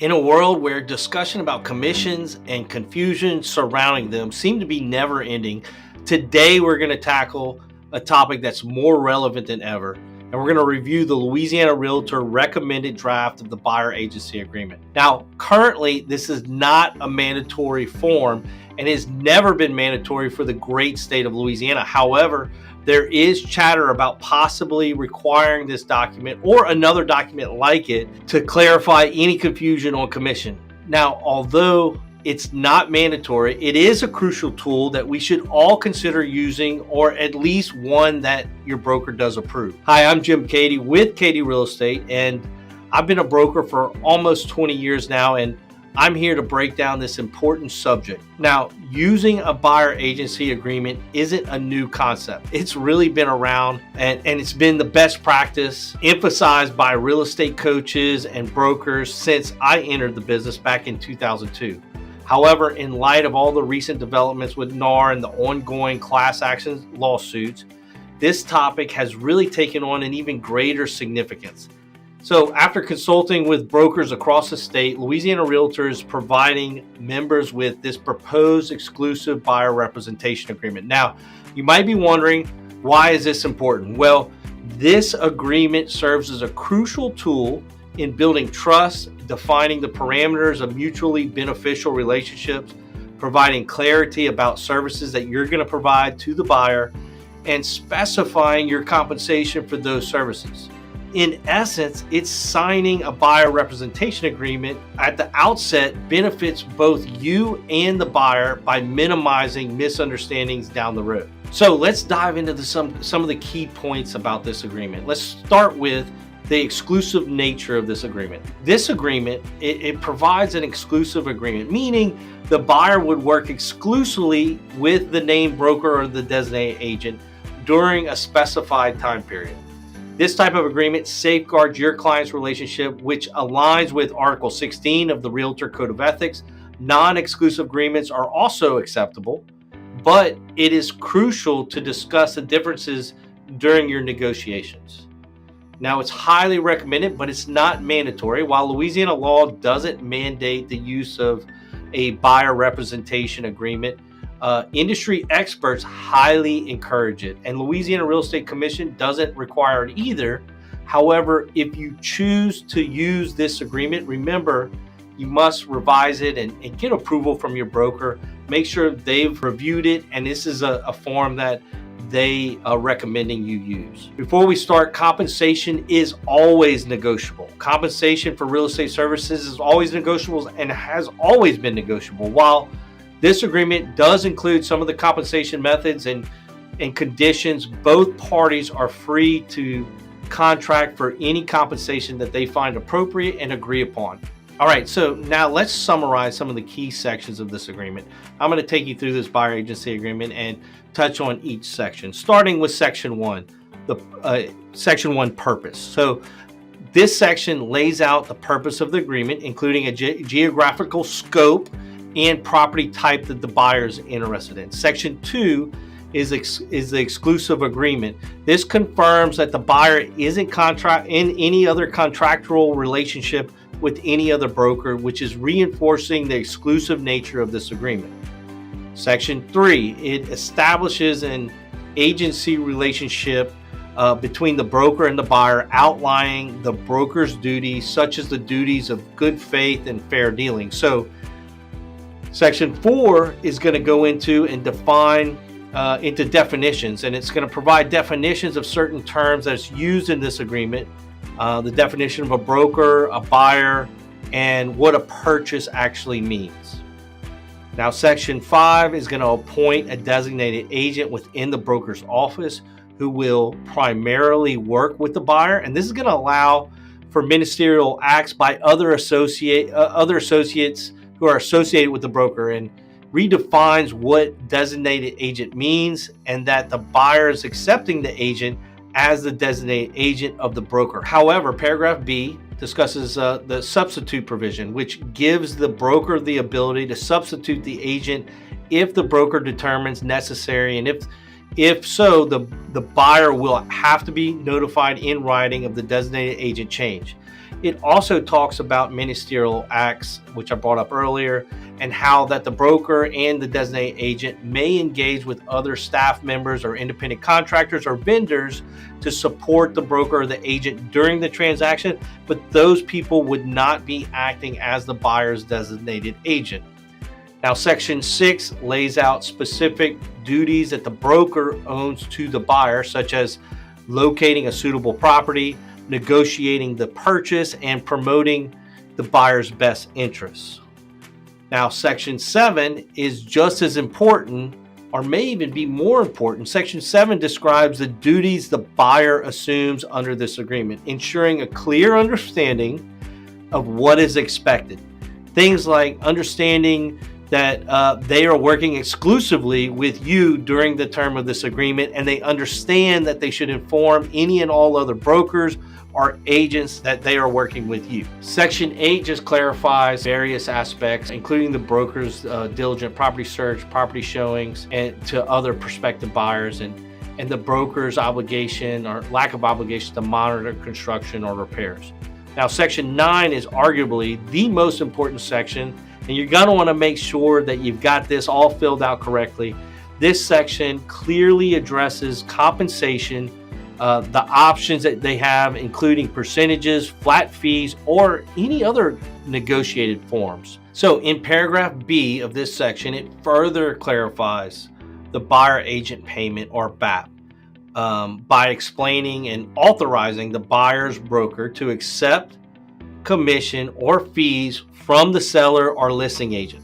In a world where discussion about commissions and confusion surrounding them seem to be never ending, today we're going to tackle a topic that's more relevant than ever. And we're going to review the Louisiana Realtor recommended draft of the buyer agency agreement. Now, currently, this is not a mandatory form and has never been mandatory for the great state of Louisiana. However, there is chatter about possibly requiring this document or another document like it to clarify any confusion on commission. Now, although it's not mandatory, it is a crucial tool that we should all consider using, or at least one that your broker does approve. Hi, I'm Jim Keaty with Keaty Real Estate, and I've been a broker for almost 20 years now, and I'm here to break down this important subject. Now, using a buyer agency agreement isn't a new concept. It's really been around and it's been the best practice emphasized by real estate coaches and brokers since I entered the business back in 2002. However, in light of all the recent developments with NAR and the ongoing class action lawsuits, this topic has really taken on an even greater significance. So after consulting with brokers across the state, Louisiana Realtor is providing members with this proposed exclusive buyer representation agreement. Now, you might be wondering, why is this important? Well, this agreement serves as a crucial tool in building trust, defining the parameters of mutually beneficial relationships, providing clarity about services that you're going to provide to the buyer, and specifying your compensation for those services. In essence, it's signing a buyer representation agreement at the outset benefits both you and the buyer by minimizing misunderstandings down the road. So let's dive into some of the key points about this agreement. Let's start with the exclusive nature of this agreement. This agreement, it provides an exclusive agreement, meaning the buyer would work exclusively with the named broker or the designated agent during a specified time period. This type of agreement safeguards your client's relationship, which aligns with Article 16 of the Realtor Code of Ethics. Non-exclusive agreements are also acceptable, but it is crucial to discuss the differences during your negotiations. Now, it's highly recommended, but it's not mandatory. While Louisiana law doesn't mandate the use of a buyer representation agreement, industry experts highly encourage it, and Louisiana Real Estate Commission doesn't require it either. However, if you choose to use this agreement, remember, you must revise it and get approval from your broker. Make sure they've reviewed it, and this is a form that they are recommending you use. Before we start, compensation is always negotiable. Compensation for real estate services is always negotiable and has always been negotiable. While this agreement does include some of the compensation methods and conditions, both parties are free to contract for any compensation that they find appropriate and agree upon. All right, so now let's summarize some of the key sections of this agreement. I'm going to take you through this buyer agency agreement and touch on each section, starting with Section 1, the Section 1 purpose. So this section lays out the purpose of the agreement, including a geographical scope and property type that the buyer is interested in. Section 2 is the exclusive agreement. This confirms that the buyer isn't in any other contractual relationship with any other broker, which is reinforcing the exclusive nature of this agreement. Section 3, it establishes an agency relationship between the broker and the buyer, outlining the broker's duties, such as the duties of good faith and fair dealing. So Section 4 is going to go into and define into definitions, and it's going to provide definitions of certain terms that's used in this agreement, the definition of a broker, a buyer, and what a purchase actually means. Now, Section 5 is going to appoint a designated agent within the broker's office who will primarily work with the buyer, and this is going to allow for ministerial acts by other associates who are associated with the broker, and redefines what designated agent means and that the buyer is accepting the agent as the designated agent of the broker. However, paragraph B discusses the substitute provision, which gives the broker the ability to substitute the agent if the broker determines necessary, and if so, the buyer will have to be notified in writing of the designated agent change. It also talks about ministerial acts, which I brought up earlier, and how that the broker and the designated agent may engage with other staff members or independent contractors or vendors to support the broker or the agent during the transaction, but those people would not be acting as the buyer's designated agent. Now, Section 6 lays out specific duties that the broker owns to the buyer, such as locating a suitable property, negotiating the purchase, and promoting the buyer's best interests. Now, Section 7 is just as important, or may even be more important. Section 7 describes the duties the buyer assumes under this agreement, ensuring a clear understanding of what is expected. Things like understanding that they are working exclusively with you during the term of this agreement, and they understand that they should inform any and all other brokers or agents that they are working with you. Section 8 just clarifies various aspects, including the broker's diligent property search, property showings, and to other prospective buyers, and the broker's obligation or lack of obligation to monitor construction or repairs. Now, Section 9 is arguably the most important section, and you're going to want to make sure that you've got this all filled out correctly. This section clearly addresses compensation, the options that they have, including percentages, flat fees, or any other negotiated forms. So in paragraph B of this section, it further clarifies the buyer agent payment, or BAP, by explaining and authorizing the buyer's broker to accept commission or fees from the seller or listing agent.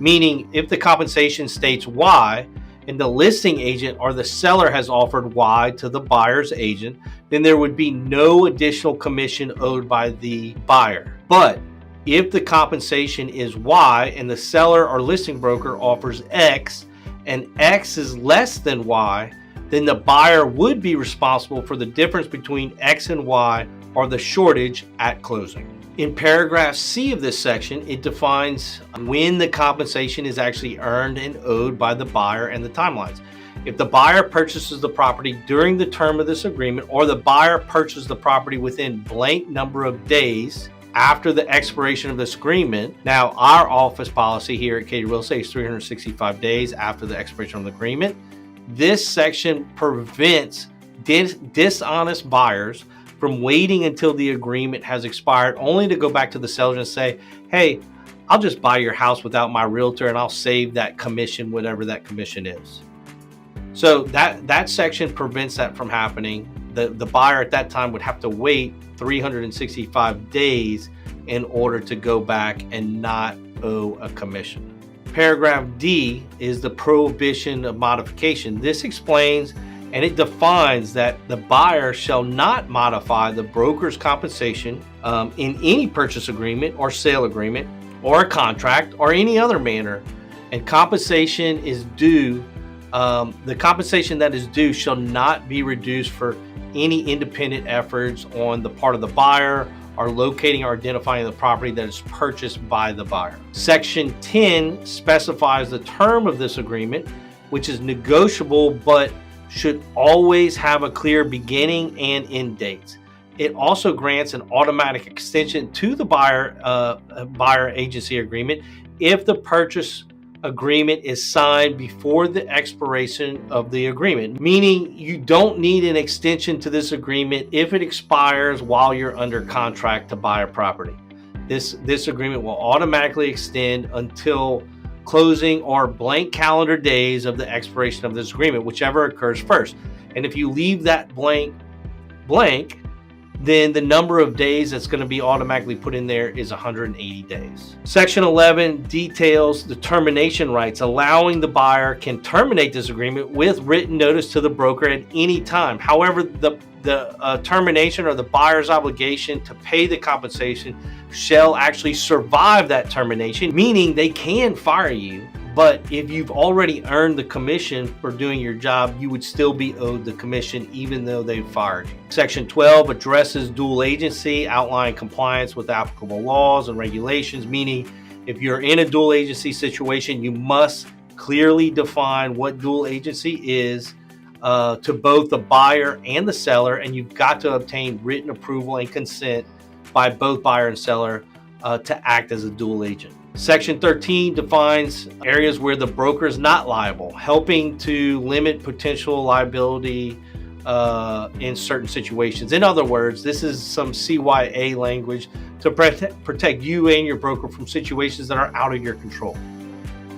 Meaning, if the compensation states Y and the listing agent or the seller has offered Y to the buyer's agent, then there would be no additional commission owed by the buyer. But if the compensation is Y and the seller or listing broker offers X and X is less than Y, then the buyer would be responsible for the difference between X and Y, or the shortage at closing. In paragraph C of this section, it defines when the compensation is actually earned and owed by the buyer and the timelines. If the buyer purchases the property during the term of this agreement, or the buyer purchases the property within blank number of days after the expiration of this agreement. Now, our office policy here at Keaty Real Estate is 365 days after the expiration of the agreement. This section prevents dishonest buyers from waiting until the agreement has expired, only to go back to the seller and say, hey, I'll just buy your house without my realtor and I'll save that commission, whatever that commission is. So that section prevents that from happening. The buyer at that time would have to wait 365 days in order to go back and not owe a commission. Paragraph D is the prohibition of modification. This explains and it defines that the buyer shall not modify the broker's compensation in any purchase agreement or sale agreement or a contract or any other manner. And compensation is due, the compensation that is due shall not be reduced for any independent efforts on the part of the buyer or locating or identifying the property that is purchased by the buyer. Section 10 specifies the term of this agreement, which is negotiable but should always have a clear beginning and end dates. It also grants an automatic extension to the buyer agency agreement if the purchase agreement is signed before the expiration of the agreement, meaning you don't need an extension to this agreement if it expires while you're under contract to buy a property. This agreement will automatically extend until closing or blank calendar days of the expiration of this agreement, whichever occurs first. And if you leave that blank, then the number of days that's going to be automatically put in there is 180 days. Section 11 details the termination rights, allowing the buyer can terminate this agreement with written notice to the broker at any time. However, the termination or the buyer's obligation to pay the compensation shall actually survive that termination, meaning they can fire you, but if you've already earned the commission for doing your job, you would still be owed the commission even though they've fired you. Section 12 addresses dual agency, outlining compliance with applicable laws and regulations, meaning if you're in a dual agency situation, you must clearly define what dual agency is to both the buyer and the seller, and you've got to obtain written approval and consent by both buyer and seller to act as a dual agent. Section 13 defines areas where the broker is not liable, helping to limit potential liability in certain situations. In other words, this is some CYA language to protect you and your broker from situations that are out of your control.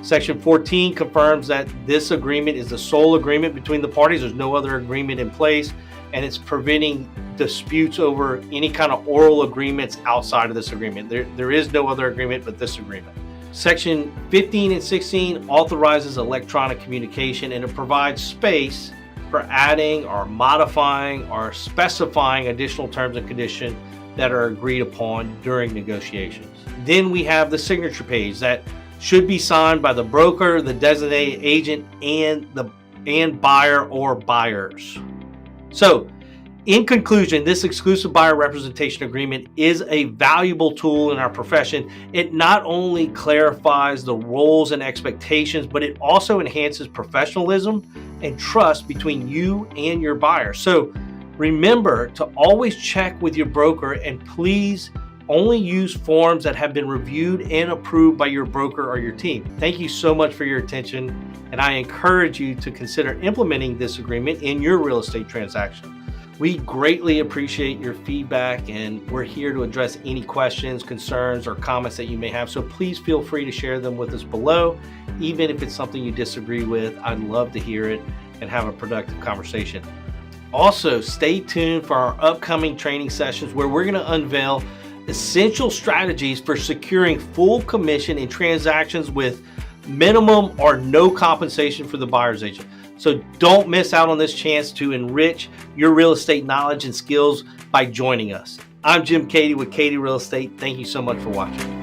Section 14 confirms that this agreement is the sole agreement between the parties. There's no other agreement in place, and it's preventing disputes over any kind of oral agreements outside of this agreement. There is no other agreement but this agreement. Section 15 and 16 authorizes electronic communication, and it provides space for adding or modifying or specifying additional terms and conditions that are agreed upon during negotiations. Then we have the signature page that should be signed by the broker, the designated agent, and buyer or buyers. So, in conclusion, this exclusive buyer representation agreement is a valuable tool in our profession. It not only clarifies the roles and expectations, but it also enhances professionalism and trust between you and your buyer. So remember to always check with your broker, and please only use forms that have been reviewed and approved by your broker or your team. Thank you so much for your attention, and I encourage you to consider implementing this agreement in your real estate transaction. We greatly appreciate your feedback, and we're here to address any questions, concerns, or comments that you may have. So please feel free to share them with us below. Even if it's something you disagree with, I'd love to hear it and have a productive conversation. Also, stay tuned for our upcoming training sessions where we're going to unveil essential strategies for securing full commission in transactions with minimum or no compensation for the buyer's agent. So don't miss out on this chance to enrich your real estate knowledge and skills by joining us. I'm Jim Keaty with Keaty Real Estate. Thank you so much for watching.